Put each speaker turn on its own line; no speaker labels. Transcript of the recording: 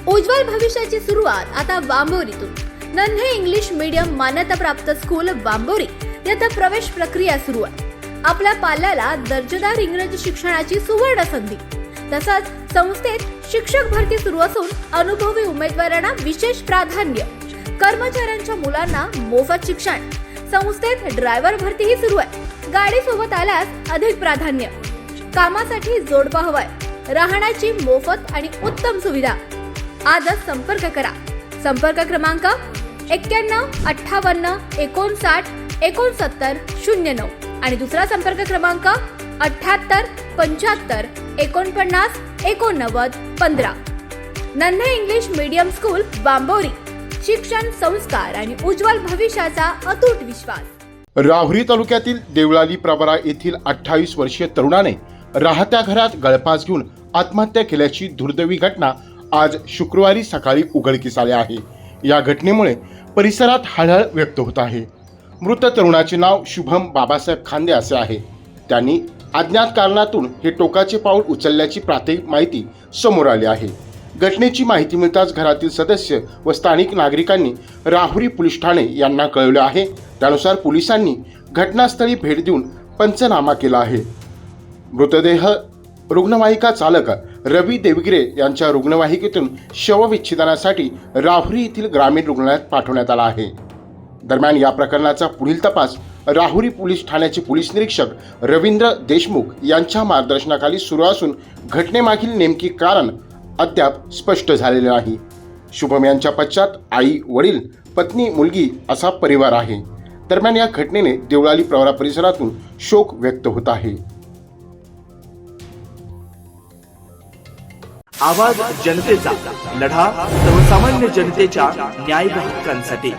उज्ज्वल भविष्याची सुरुवात आता वांबोरीतून. नन्हे इंग्लिश मीडियम मान्यताप्राप्त स्कूल वांबोरी येथे प्रवेश प्रक्रिया सुरू आहे. आपल्या पाल्याला दर्जेदार इंग्रजी शिक्षणाची सुवर्ण संधी. तसंच संस्थेत शिक्षक भरती सुरू असून अनुभवी उमेदवारांना विशेष प्राधान्य. कर्मचाऱ्यांच्या मुलांना मोफत शिक्षण. संस्थेत ड्रायव्हर भरतीही सुरू आहे. गाडी सोबत आल्यास अधिक प्राधान्य. कामासाठी जोडपा हवाय. राहण्याची मोफत आणि उत्तम सुविधा. आजच संपर्क करा. संपर्क क्रमांक 91 58 59 69 09 आणि दुसरा संपर्क क्रमांक 78 75 49 89 15. नन्हे इंग्लिश मीडियम स्कूल वांबोरी. शिक्षण, संस्कार आणि उज्ज्वल भविष्याचा अतूट विश्वास.
राहुरी तालुक्यातील देवळाली प्रवरा येथील 28 वर्षीय तरुणाने राहत्या घरात गळफास घेऊन आत्महत्या केल्याची दुर्दैवी घटना आज शुक्रवारी सकाळी उघडकीस आली आहे. या घटनेमुळे परिसरात हळहळ व्यक्त होत आहे. मृत तरुणाचे नाव शुभम बाबासाहेब खांदे असे आहे. त्यांनी अज्ञात कारणातून हे टोकाचे पाऊल उचलल्याची प्राथमिक माहिती समोर आली आहे. घटनेची माहिती मिळताच घरातील सदस्य व स्थानिक नागरिकांनी राहुरी पोलीस ठाणे यांना कळवले आहे. त्यानुसार पोलिसांनी घटनास्थळी भेट देऊन पंचनामा केला आहे. मृतदेह रुग्णवाहिका चालक रवी देवगिरे यांच्या रुग्णवाहिकेतून शवविच्छेदनासाठी राहुरी येथील ग्रामीण रुग्णालयात पाठवण्यात आला आहे. दरम्यान या प्रकरणाचा पुढील तपास राहुरी पोलीस ठाण्याचे पोलीस निरीक्षक रवींद्र देशमुख यांच्या मार्गदर्शनाखाली सुरू असून घटनेमागील नेमके कारण अद्याप स्पष्ट झालेले नाही. शुभम यांच्या पश्चात आई, वडील, पत्नी, मुलगी असा परिवार आहे. दरम्यान या घटनेने देवळाली प्रवरा परिसरातून शोक व्यक्त होत आहे.
आवाज जनतेचा, लढा सर्वसामान्य जनतेच्या न्याय हक्कांसाठी.